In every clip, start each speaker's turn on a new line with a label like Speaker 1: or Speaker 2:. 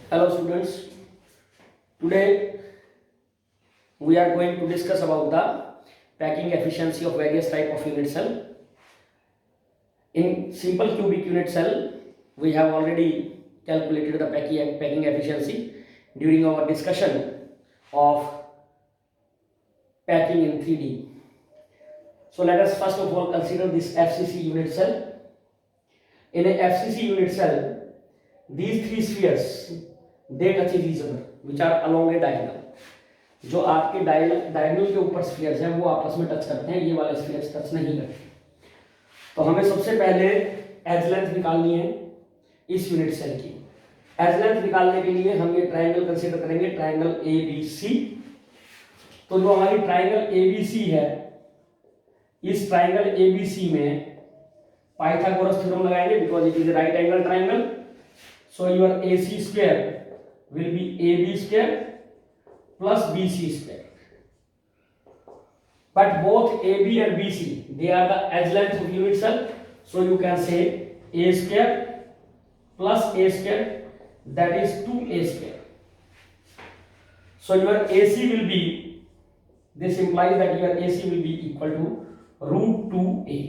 Speaker 1: Hello students, today we are going to discuss about the packing efficiency of various type of unit cell. In simple cubic unit cell, we have already calculated the packing efficiency during our discussion of packing in 3D. So let us first of all consider this FCC unit cell. In a FCC unit cell, these three spheres they touch each other which are along a diagonal. जो आपके diagonal के ऊपर spheres हैं वो आपस में touch करते हैं, ये वाले स्फीयर्स टच नहीं करते। तो हमें सबसे पहले एज लेंथ निकालनी है इस यूनिट सेल की। एज लेंथ निकालने के लिए हम ये ट्रायंगल कंसीडर करेंगे, ट्रायंगल ए बी सी। तो जो हमारी ट्रायंगल ए बी सी है, इस ट्रायंगल ए बी सी में पाइथागोरस थ्योरम लगाएंगे because it is a right angle triangle. So your A C square will be AB square plus BC square. But both AB and BC they are the edge length of unit cell, so you can say A square plus A square, that is 2A square. So your AC will be, this implies that your AC will be equal to root 2A.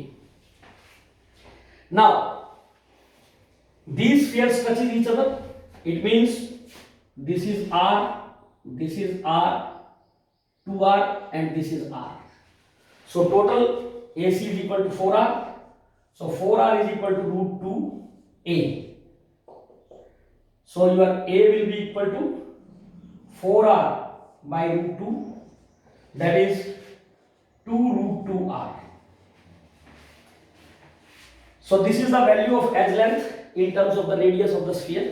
Speaker 1: Now these spheres touches each other, it means this is R, this is R, 2R and this is R. So total AC is equal to 4R. So 4R is equal to root 2A. So your A will be equal to 4R by root 2, that is 2 root 2R. So this is the value of edge length in terms of the radius of the sphere.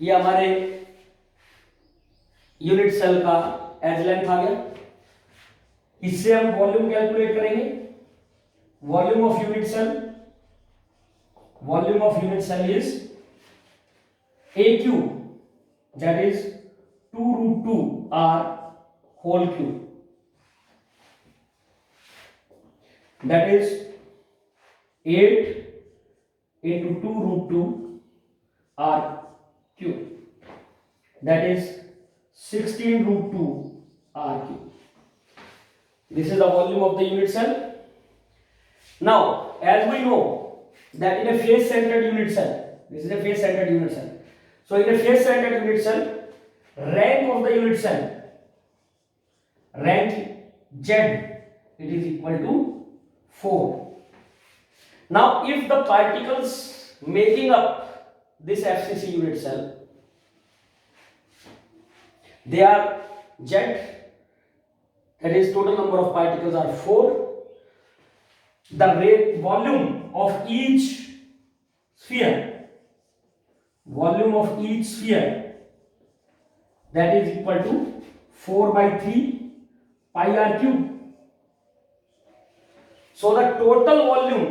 Speaker 1: ये हमारे unit cell का edge length आ गया। इससे हम volume calculate करेंगे। Volume of unit cell is a cube, that is 2 root 2 r whole cube, that is 8 into 2 root 2 r cube, that is 16 root 2 r cube. This is the volume of the unit cell. Now as we know that in a face centered unit cell, this is a face centered unit cell, so in a face centered unit cell, rank of the unit cell, rank Z, it is equal to 4. Now if the particles making up this FCC unit cell, they are Z, that is total number of particles are 4. The volume of each sphere, that is equal to 4 by 3 pi r cube. So the total volume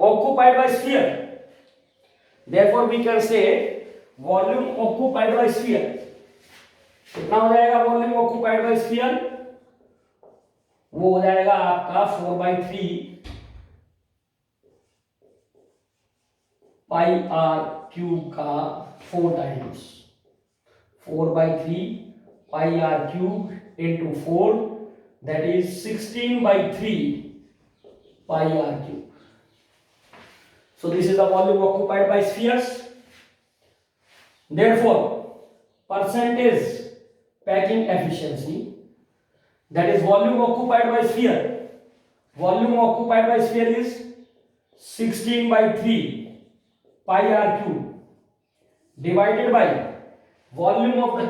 Speaker 1: occupied by sphere, therefore we can say volume occupied by sphere कितना हो जाएगा? Volume occupied by sphere वो हो जाएगा आपका 4 by 3 pi R cube का 4 times 4 by 3 pi R cube into 4, that is 16 by 3 pi R cube. So this is the volume occupied by spheres. Therefore percentage packing efficiency, that is volume occupied by sphere is 16 by 3 pi r cube divided by volume of the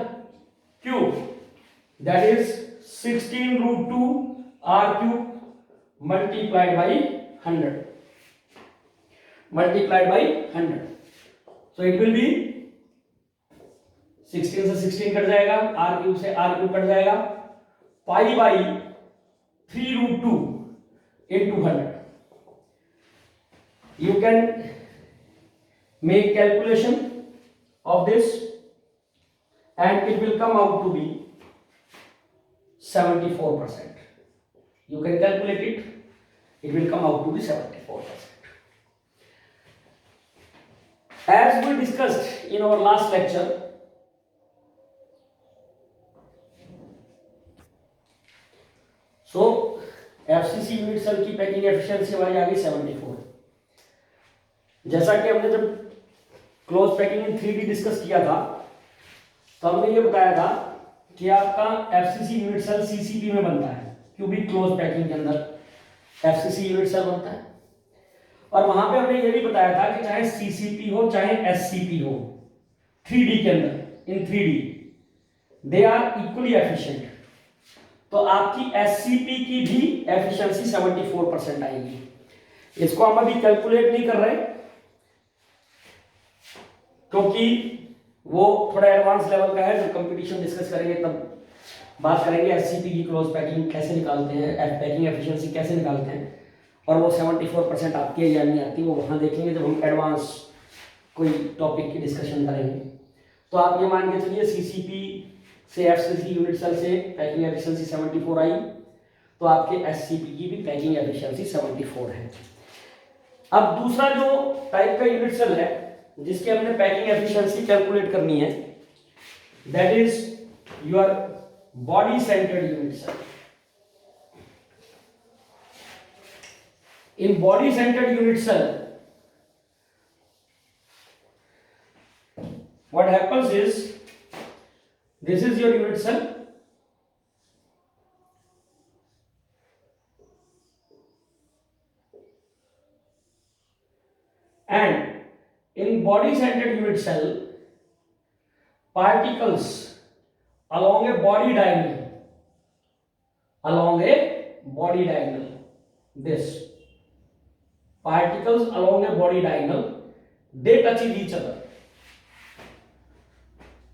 Speaker 1: cube, that is 16 root 2 r cube multiplied by 100. So it will be 16 से 16 cut जाएगा, r cube से r cube cut जाएगा, pi by 3 root 2 into 100. You can make calculation of this and it will come out to be 74%. You can calculate it, it will come out to be 74%. As we discussed in our last lecture, so FCC unit cell की packing efficiency हमारी आ गई 74। जैसा कि हमने जब close packing in 3D discuss किया था तो हमने ये बताया था कि आपका FCC यूनिट सेल CCP में बनता है, क्यूबिक क्लोज पैकिंग के अंदर FCC यूनिट सेल बनता है। और वहां पे हमने ये भी बताया था कि चाहे CCP हो चाहे SCP हो, 3D के अंदर, in 3D they are equally efficient. तो आपकी SCP की भी एफिशिएंसी 74% आएगी। इसको हम अभी कैलकुलेट नहीं कर रहे क्योंकि वो थोड़ा एडवांस लेवल का है, जब कंपटीशन डिस्कस करेंगे तब बात करेंगे SCP की क्लोज पैकिंग कैसे निकालते हैं, पैकिंग एफिशिएंसी कैसे निकालते हैं, और वो 74% आती है या नहीं आती वो वहां देखेंगे जब हम एडवांस कोई टॉपिक की डिस्कशन करेंगे। तो आप ये मान के चलिए CCP से FCC यूनिट सेल से पैकिंग एफिशिएंसी 74 आई, तो आपके SCP की भी पैकिंग एफिशिएंसी 74 है। अब दूसरा जो टाइप का यूनिट सेल है जिसके हमने पैकिंग एफिशिएंसी कैलकुलेट करनी है, that is your body centred unit cell. In body centered unit cell, what happens is, this is your unit cell, and in body centered unit cell, particles along a body diagonal, this particles along a body diagonal, they touch each other.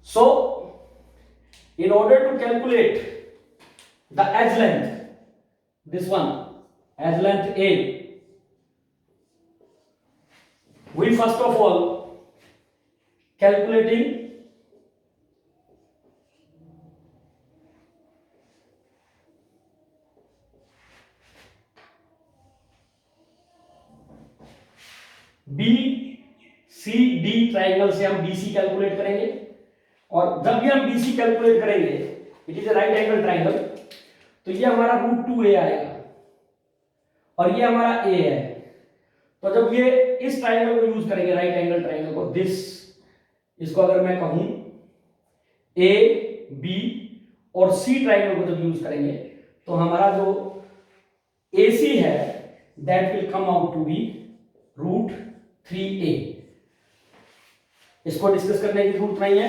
Speaker 1: So in order to calculate the edge length, this one edge length A, we first of all calculating BCD triangle से हम BC calculate करेंगे, और जब भी हम BC calculate करेंगे, it is a right angle triangle, तो ये हमारा √2a आएगा और ये हमारा A है। तो जब ये इस ट्राइंगल को यूज करेंगे, राइट एंगल ट्राइंगल को, इसको अगर मैं कहूं A, B और C ट्राइंगल को जब यूज करेंगे तो हमारा जो AC है that will come out to be √3a। इसको डिस्कस करने की जरूरत नहीं है,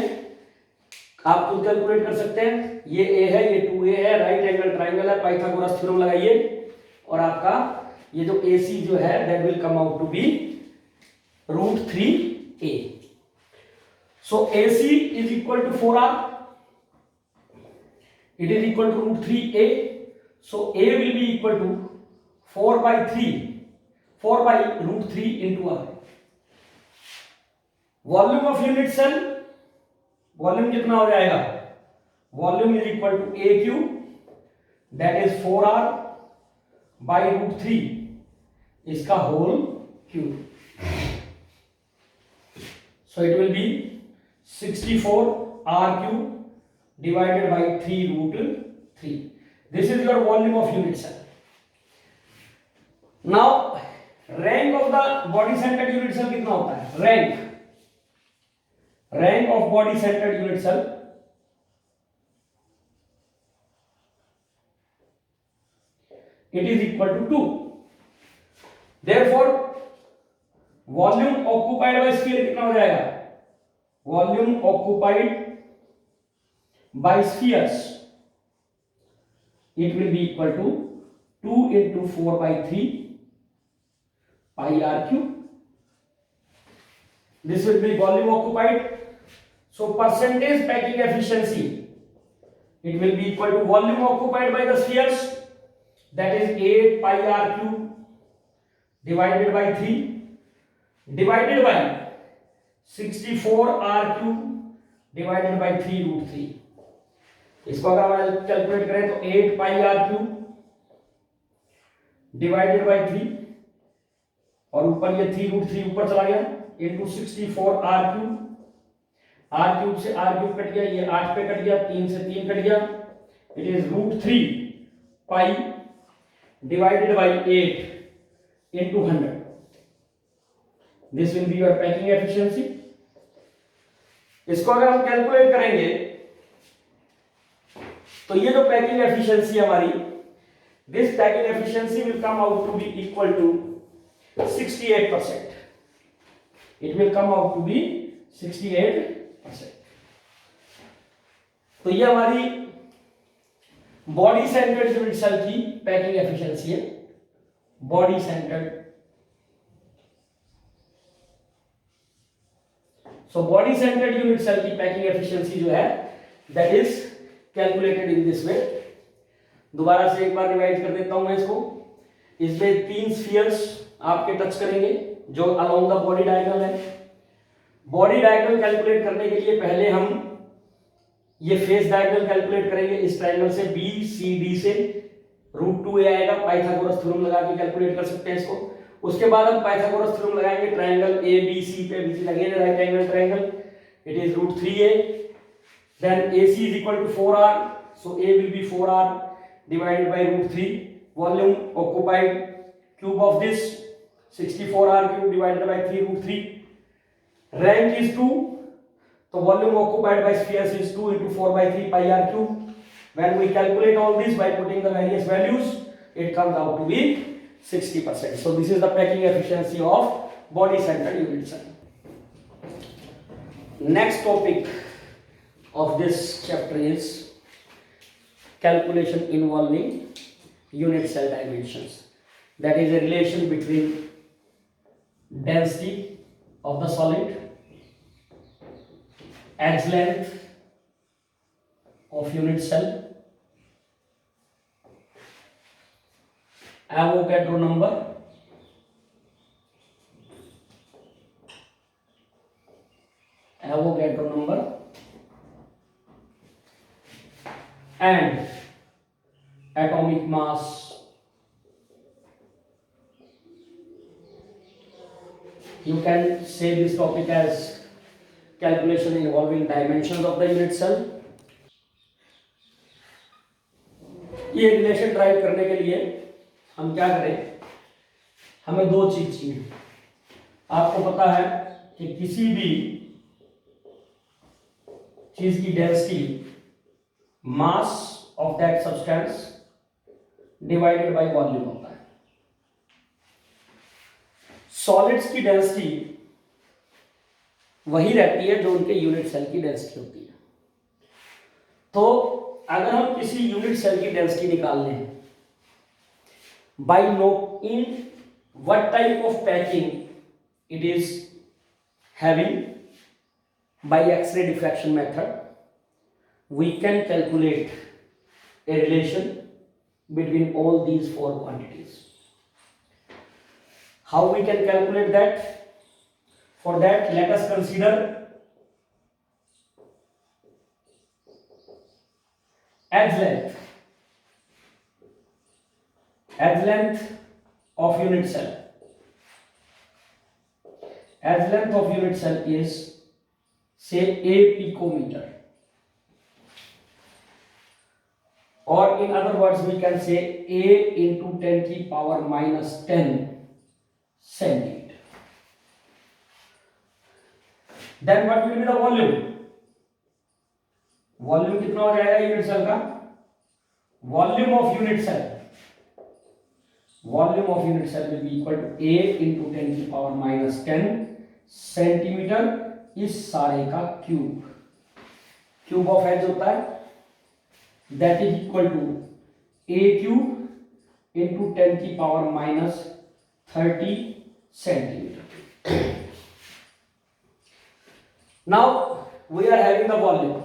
Speaker 1: आप खुद कैलकुलेट कर सकते हैं। ये A है, ये 2a है, राइट एंगल ट्राइंगल है, पाइथागोरस थ्योरम लगाइए और आपका ये जो AC जो है that will come out to be √3a। So AC is equal to 4r, it is equal to √3a, so A will be equal to 4 by √3 into r। Volume of unit cell, volume कितना हो जाएगा, volume is equal to AQ, that is 4r by √3, इसका whole cube. So it will be 64r³ divided by 3√3। This is your volume of unit cell. Now rank of the body centred unit cell कितना होता है, rank of body centred unit cell it is equal to 2। Therefore volume occupied by sphere कितना हो जाएगा, volume occupied by spheres it will be equal to 2 into 4 by 3 pi r³। This will be volume occupied. So percentage packing efficiency, it will be equal to volume occupied by the spheres, that is 8 pi r³ divided by 3 divided by 64 r³ divided by 3√3। इसको अगर हम calculate करें तो 8 pi r³ divided by 3 और ऊपर ये 3√3 ऊपर चला गया इंटू 64 आर क्यूब से आर क्यूब कट गया, ये 8 पे कट गया, 3 से 3 कट गया, it is √3 pi divided by 8 into 100. This will be your packing efficiency. इसको अगर हम कैलकुलेट करेंगे तो ये जो पैकिंग एफिशिएंसी हमारी, this packing efficiency will come out to be equal to 68%. It will come out to be 68%. तो ये हमारी बॉडी सेंटर्ड यूनिट सेल की पैकिंग एफिशिएंसी है. Body centred, so body centred unit cell की packing efficiency जो है that is calculated in this way. दोबारा से एक बार रिवाइज कर देता हूं मैं इसको. इसमें 3 स्फीयर्स आपके टच करेंगे जो अलोंग द बॉडी डायगोनल है. बॉडी डायगोनल कैलकुलेट करने के लिए पहले हम ये फेस डायगोनल कैलकुलेट करेंगे. इस ट्रायंगल से BCD से √2a आएगा. पाइथागोरस थ्योरम लगा के कैलकुलेट कर सकते हैं इसको. उसके बाद हम पाइथागोरस थ्योरम लगाएंगे ट्रायंगल ABC पे, which is again a right angle triangle. It is √3a. Then AC is equal to 4r. So A will be 4r divided by √3. Volume occupied, cube of this 64r cube divided by 3√3. Rank is 2. So volume occupied by spheres is 2 into 4 by 3 pi r cube. When we calculate all this by putting the various values, it comes out to be 60%. So this is the packing efficiency of body centered unit cell. Next topic of this chapter is calculation involving unit cell dimensions. That is a relation between density of the solid, edge length of unit cell, Avogadro number, and atomic mass. You can say this topic as calculation involving dimensions of the unit cell. ये relation drive करने के लिए हम क्या करें, हमें 2 चीज चाहिए. आपको पता है कि किसी भी चीज की density mass of that substance divided by volume होता है. सॉलिड्स की डेंसिटी वही रहती है जो उनके यूनिट सेल की डेंसिटी होती है. तो अगर हम किसी यूनिट सेल की डेंसिटी निकाल लें by in what type of packing it is having by X-ray diffraction method, we can calculate a relation between all these 4 quantities. How we can calculate that? For that, let us consider edge length. Edge length of unit cell. Edge length of unit cell is say a picometer, or in other words we can say a into 10 to the power minus 10 centimeter. Then what will be the volume? Volume कितना हो जाएगा unit cell का? Volume of unit cell. Volume of unit cell will be equal to a into 10 to the power minus 10 centimetre. इस सारे का cube. Cube of edge होता है that is equal to a cube into 10 की power minus 30 centimetre. Now we are having the volume.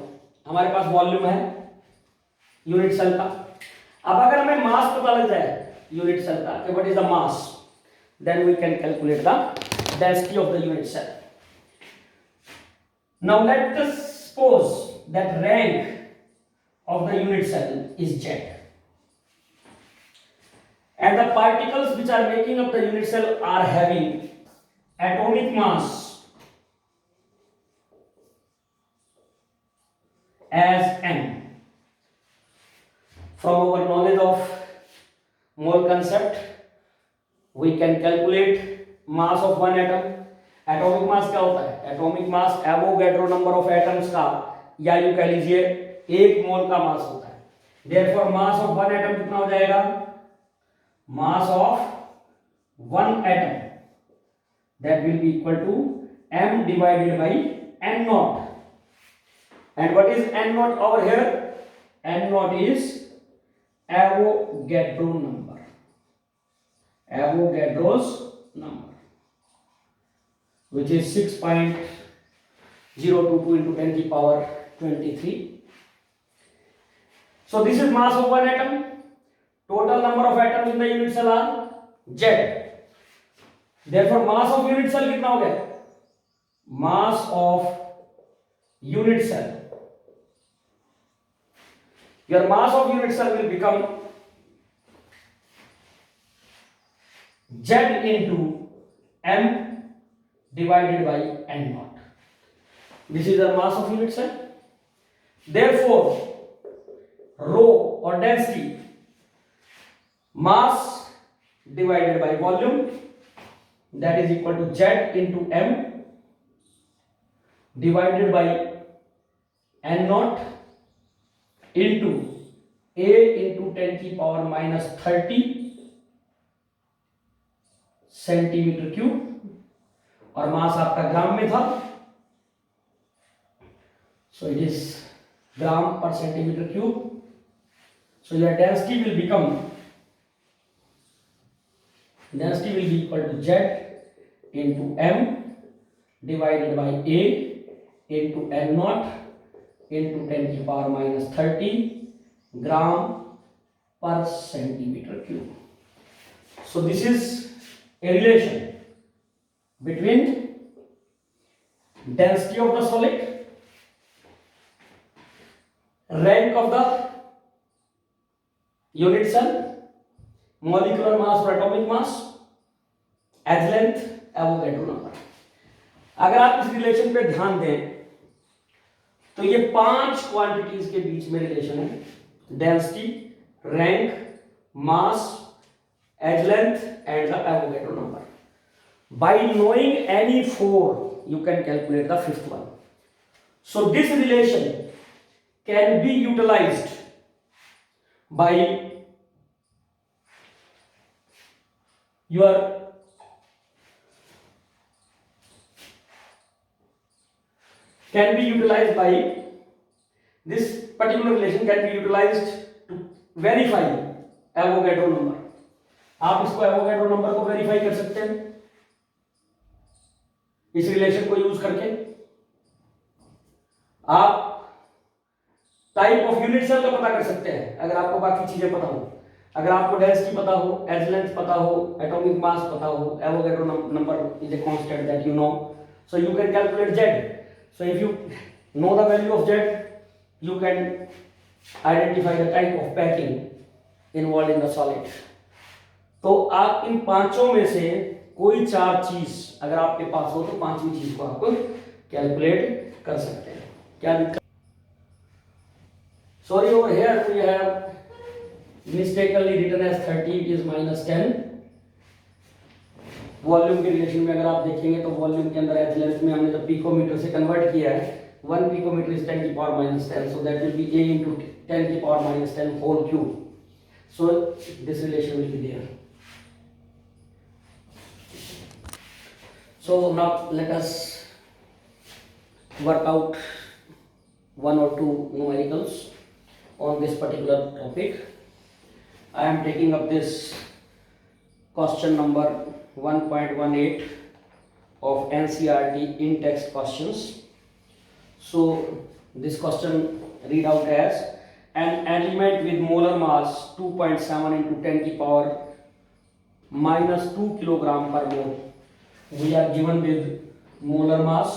Speaker 1: हमारे पास volume है unit cell का. अब अगर हमें मास पता लग जाए यूनिट सेल का कि what is the mass, then we can calculate the density of the unit cell. Now let us suppose that rank of the unit cell is Z, and the particles which are making up the unit cell are having atomic mass as m. From our knowledge of mole concept, we can calculate mass of one atom. Atomic mass क्या होता है? Atomic mass Avogadro number of atoms का, या यूं कह लीजिए एक मोल का मास होता है. Therefore mass of one atom कितना हो जाएगा? Mass of one atom that will be equal to m divided by n naught. And what is n naught over here? N naught is Avogadro number. Avogadro's number, which is 6.022 into 10 to the power 23. So this is mass of one atom. Total number of atoms in the unit cell are Z. Therefore mass of unit cell कितना हो गया? Mass of unit cell. Your mass of unit cell will become Z into m divided by n naught. This is the mass of unit cell. Therefore rho or density, mass divided by volume, that is equal to Z into m divided by n naught into a into 10 की power minus 30 centimetre cube, और मास आपका ग्राम में था, so it is gram per centimeter cube. So your density will be equal to Z into m divided by a into n naught into 10 की power minus 30 gram per centimeter cube. So this is a relation between density of the solid, rank of the unit cell, molecular mass or atomic mass, edge length, Avogadro number. अगर आप इस relation पे ध्यान दें तो ये 5 quantities के बीच में रिलेशन है: density, rank, mass, edge length and the Avogadro number. By knowing any four, you can calculate the fifth one. So this relation can be utilized by your this particular relation can be utilized to verify Avogadro number. आप इसको Avogadro number को verify कर सकते हैं इस relation को use करके. आप टाइप ऑफ यूनिट सेल का पता कर सकते हैं अगर आपको बाकी चीजें पता हो. अगर आपको डेंसिटी पता हो, एज लेंथ पता हो, एटॉमिक मास पता हो, Avogadro number is a constant that you know, so you can calculate Z. So if you know the value of Z, you can identify the type of packing involved in the solid. तो आप इन पांचों में से कोई चार चीज अगर आपके पास हो तो पांचवी चीज को आप कैलकुलेट कर सकते हैं. क्या दिक्कत? Sorry, over here we have mistakenly written as 30, it is -10. Volume के रिलेशन में अगर आप देखेंगे तो वॉल्यूम के अंदर एच लेंथ में हमने जब पिकोमीटर से कन्वर्ट किया है, 1 पिकोमीटर इज 10 की power -10, so that will be a into 10 की power -10 whole cube. So this relation will be there. So now let us work out one or two numericals on this particular topic. I am taking up this question number 1.18 of NCERT in-text questions. So this question read out as: an element with molar mass 2.7 into 10 की power -2 kilogram per mole. We are given with molar mass.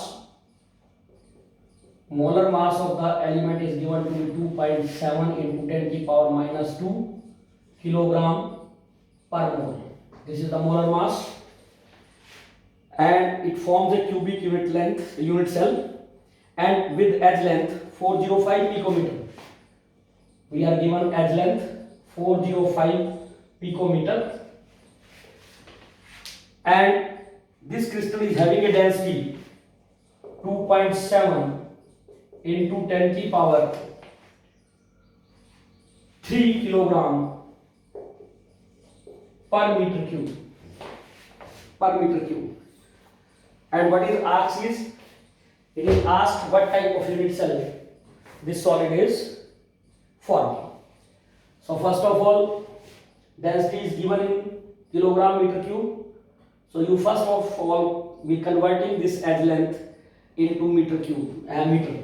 Speaker 1: Molar mass of the element is given to be 2.7 into 10 की power -2 kilogram per mole. This is the molar mass and it forms a cubic unit cell and with edge length 405 picometer. We are given edge length 405 picometer and this crystal is having a density 2.7 into 10 की power 3 kilogram per meter cube. And what is asked is, it is asked what type of unit cell this solid is forming. So first of all, density is given in kilogram meter cube. So you first of all be converting this edge length into meter cube, meter.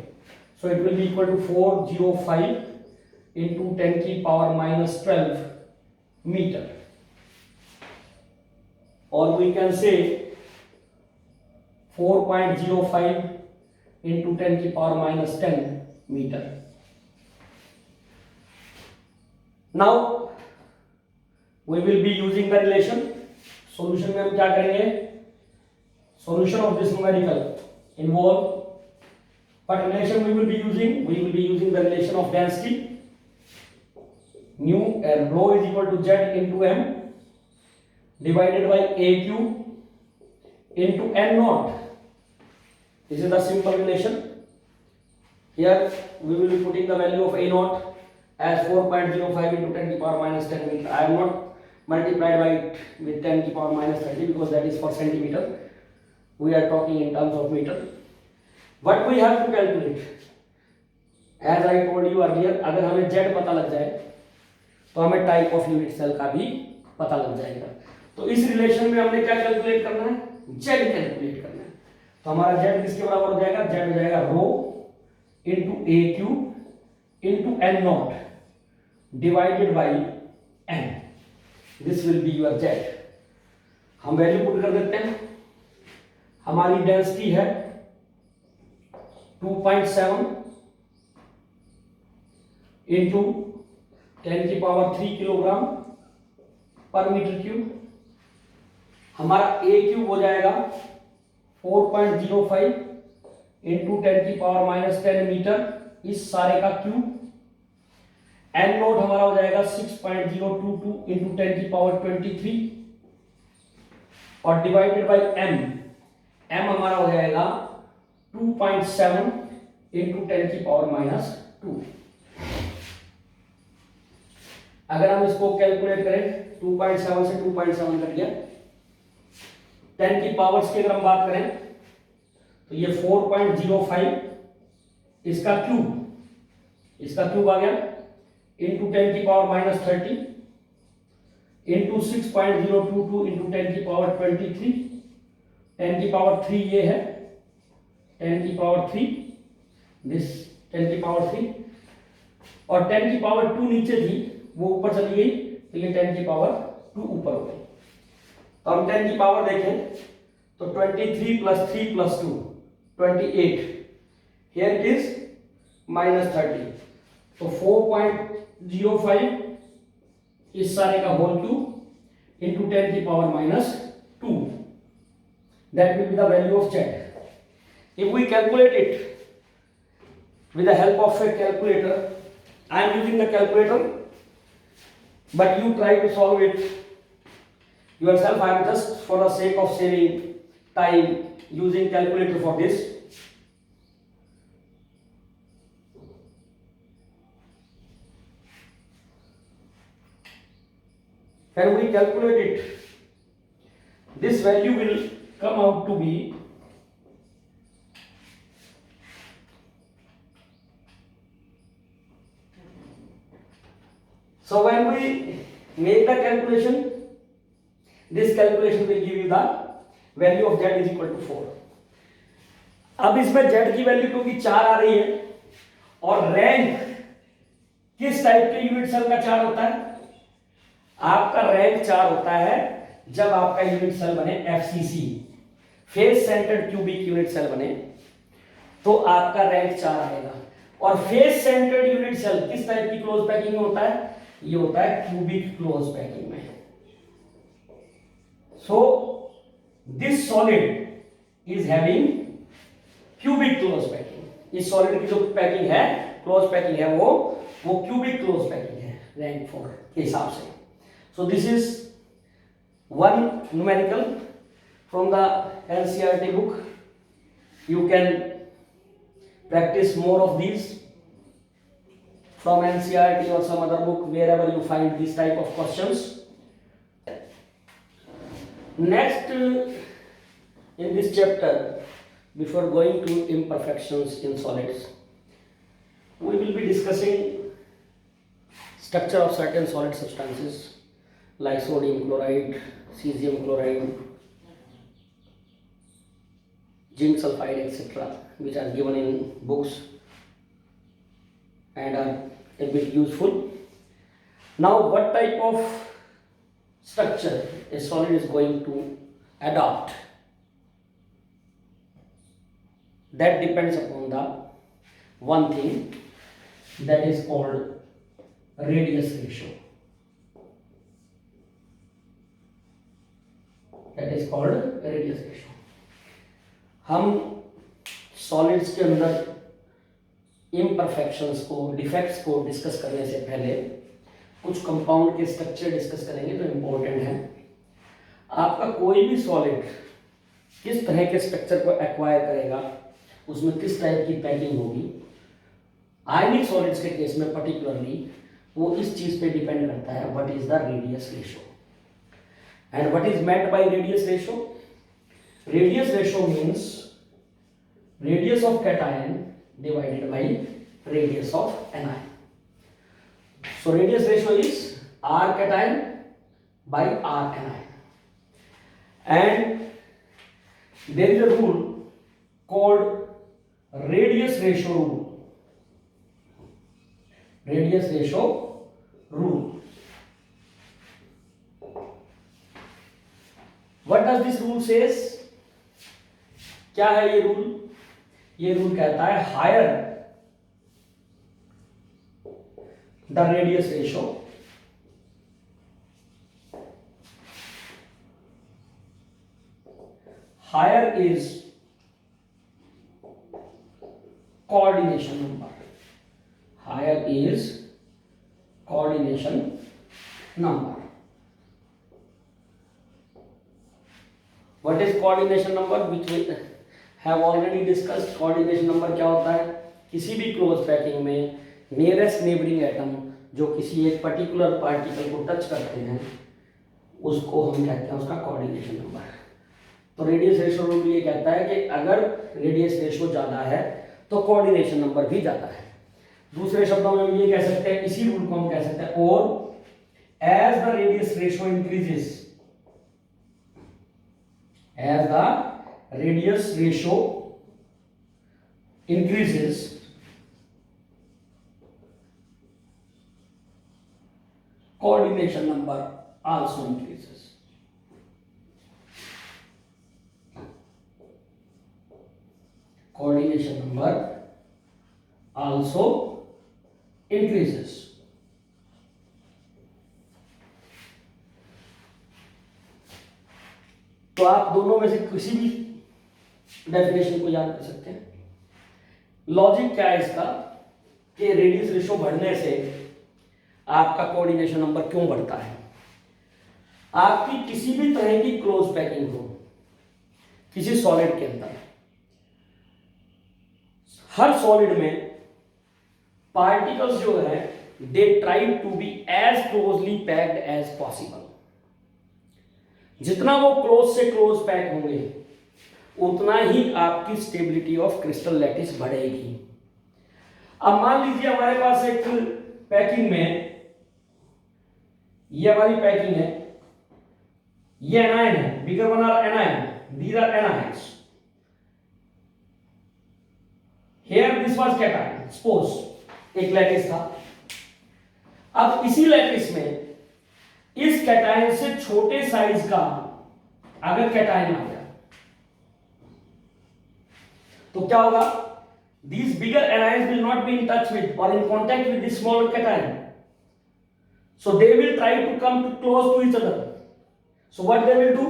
Speaker 1: So it will be equal to 405 into 10 की power minus 12 meter. Or we can say 4.05 into 10 की power minus 10 meter. Now we will be using the relation. Solution में हम क्या करेंगे? Solution of this numerical involve what relation we will be using? We will be using the relation of density. Nu and rho is equal to Z into M divided by A cube into N naught. This is the simple relation. Here we will be putting the value of A naught as 4.05 into 10 to the power minus 10 meter. I have not multiplied by it with 10 to the power minus 30 because that is for centimeter. We are talking in terms of meter. What we have to calculate, as I told you earlier, अगर हमें Z पता लग जाए तो हमें type of unit cell का भी पता लग जाएगा. तो इस रिलेशन में हमने क्या कैलकुलेट करना है? Z कैलकुलेट करना है. तो हमारा Z किसके बराबर हो जाएगा? Z हो जाएगा rho into a cube into N naught divided by N. This will be your Z. हम वैल्यू पुट कर देते हैं. हमारी डेंसिटी है 2.7 इंटू 10 की पावर 3 किलोग्राम पर मीटर क्यूब. हमारा ए क्यूब हो जाएगा 4.05 इंटू 10 की पावर माइनस 10 मीटर, इस सारे का क्यूब. एन नोट हमारा हो जाएगा 6.022 इंटू 10 की पावर 23 और डिवाइडेड बाई एम. एम हमारा हो जाएगा 2.7 इंटू 10 की पावर माइनस 2. अगर हम इसको कैलकुलेट करें 2.7 से 2.7 कट गया. 10 की पावर्स की अगर हम बात करें तो ये 4.05 इसका क्यूब आ गया इंटू 10 की पावर माइनस 30 इंटू 6.022 इंटू 10 की पावर 23. 10 की पावर 3 ये है 10 की पावर 3, दिस 10 की पावर 3 और 10 की पावर 2 नीचे थी वो ऊपर चली गई तो ये 10 की पावर 2 ऊपर हो गई. तो हम 10 की पावर देखें तो 23 plus 3 plus 2 28. Here it is minus 30. तो 4.05 इस सारे का होल क्यूब इंटू 10 की power minus 2. That will be the value of Z. If we calculate it with the help of a calculator, I am using the calculator, but you try to solve it yourself. I am just for the sake of saving time using calculator for this. When we calculate it, this value will come out to be so when we make the calculation, this calculation will give you the value of Z is equal to 4. अब इसमें Z की value क्योंकि 4 आ रही है और rank किस type के unit cell का 4 होता है? आपका रैंक 4 होता है जब आपका यूनिट सेल बने FCC, face centred cubic unit cell बने तो आपका रैंक 4 आएगा. और फेस सेंटर्ड यूनिट सेल किस टाइप की क्लोज पैकिंग में होता है? ये होता है क्यूबिक क्लोज पैकिंग में. So this solid is having cubic close packing. इस सॉलिड की जो पैकिंग है, क्लोज पैकिंग है, वो क्यूबिक क्लोज पैकिंग है रैंक 4 के हिसाब से. So this is one numerical from the NCERT book. You can practice more of these from NCERT or some other book, wherever you find this type of questions. Next, in this chapter, before going to imperfections in solids, we will be discussing structure of certain solid substances like sodium chloride, cesium chloride, zinc sulfide, etc., which are given in books and are a bit useful. Now, what type of structure a solid is going to adopt, that depends upon the one thing that is called radius ratio. That is called radius ratio. हम solids के अंदर imperfections को, defects को discuss करने से पहले कुछ compound के स्ट्रक्चर डिस्कस करेंगे जो इम्पोर्टेंट है. आपका कोई भी सॉलिड किस तरह के स्ट्रक्चर को एक्वायर करेगा, उसमें किस टाइप की पैकिंग होगी, आयनिक सॉलिड्स के केस में पर्टिकुलरली वो इस चीज पे डिपेंड करता है, what is the radius ratio. And what is meant by radius ratio? Radius ratio means radius of cation divided by radius of anion. So radius ratio is R cation by R anion. And there is a rule called radius ratio rule. Radius ratio rule. What does this rule says? क्या है ये rule? ये rule कहता है higher the radius ratio, higher is coordination number. Higher is coordination number. What is coordination number? Which we have already discussed. Coordination number क्या होता है? किसी भी क्लोज पैकिंग में नियरेस्ट नेबरिंग एटम जो किसी एक पर्टिकुलर पार्टिकल को टच करते हैं उसको हम कहते हैं उसका कोऑर्डिनेशन नंबर. तो रेडियस रेशियो रूल ये कहता है कि अगर रेडियस रेशियो ज़्यादा है तो कोऑर्डिनेशन नंबर भी ज़्यादा है. दूसरे शब्दों में ये कह सकते हैं, इसी रूल को हम कह सकते हैं, और as the radius ratio increases, as the radius ratio increases, coordination number also increases. Coordination number also increases. तो आप दोनों में से किसी भी डेफिनेशन को याद कर सकते हैं. लॉजिक क्या है इसका कि रेडियस रेशियो बढ़ने से आपका कोऑर्डिनेशन नंबर क्यों बढ़ता है? आपकी किसी भी तरह की क्लोज पैकिंग हो किसी सॉलिड के अंदर, हर सॉलिड में पार्टिकल्स जो है they try to be as closely packed as possible. जितना वो क्लोज से क्लोज पैक होंगे उतना ही आपकी स्टेबिलिटी ऑफ क्रिस्टल लैटिस बढ़ेगी. अब मान लीजिए हमारे पास एक पैकिंग में, ये हमारी पैकिंग है, ये एनायन है, bigger one are anion, these are anions. Here this was cation, suppose एक लैटिस था. अब इसी लैटिस में इस कैटायन से छोटे साइज का अगर कैटायन आ गया तो क्या होगा? These bigger anions will not be in touch with or in contact with this smaller cation, so they will try to come close to each other. So what they will do?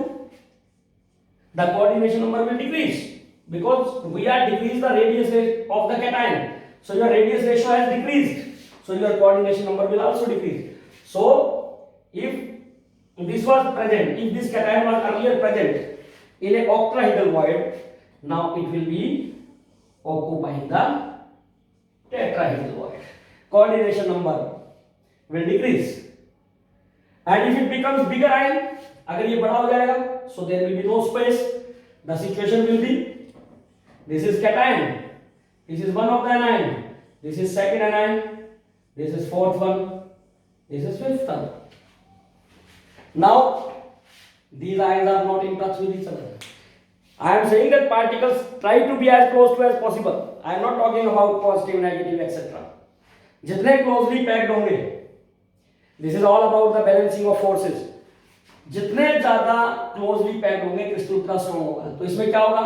Speaker 1: the coordination number will decrease because we are decreased the radius of the cation. So your radius ratio has decreased. So your coordination number will also decrease. So if this was present, if this cation was earlier present in a octahedral void, now it will be occupying the tetrahedral void. Coordination number will decrease. And if it becomes bigger ion, अगर ये बड़ा हो जाएगा, so there will be no space. The situation will be, this is cation, this is one of the anion, this is second anion, this is fourth one, this is fifth one. Now these ions are not in touch with each other. I am saying that particles try to be as close to as possible. I am not talking about positive, negative, etc. जितने closely packed होंगे, this is all about the balancing of forces. जितने ज्यादा closely packed होंगे crystal उतना strong होगा. तो इसमें क्या होगा?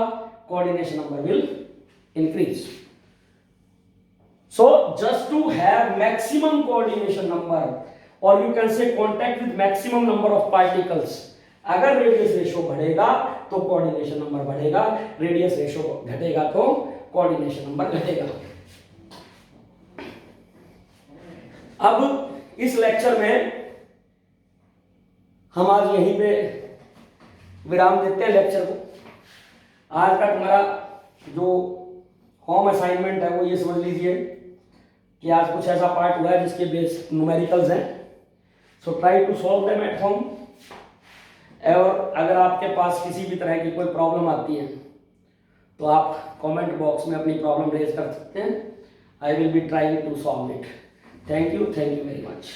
Speaker 1: Coordination number will increase. So just to have maximum coordination number, और you can say contact with maximum number of particles. अगर रेडियस रेशियो बढ़ेगा तो कोऑर्डिनेशन नंबर बढ़ेगा, रेडियस रेशियो घटेगा तो कोऑर्डिनेशन नंबर घटेगा. अब इस लेक्चर में हम आज यहीं पे विराम देते हैं लेक्चर को. आज का तुम्हारा जो होम असाइनमेंट है वो ये समझ लीजिए कि आज कुछ ऐसा पार्ट हुआ है जिसके बेस न्यूमेरिकल्स हैं. So try to solve them at home. और अगर आपके पास किसी भी तरह की कोई प्रॉब्लम आती है तो आप कमेंट बॉक्स में अपनी प्रॉब्लम रेज कर सकते हैं. I will be trying to solve it. Thank you very much.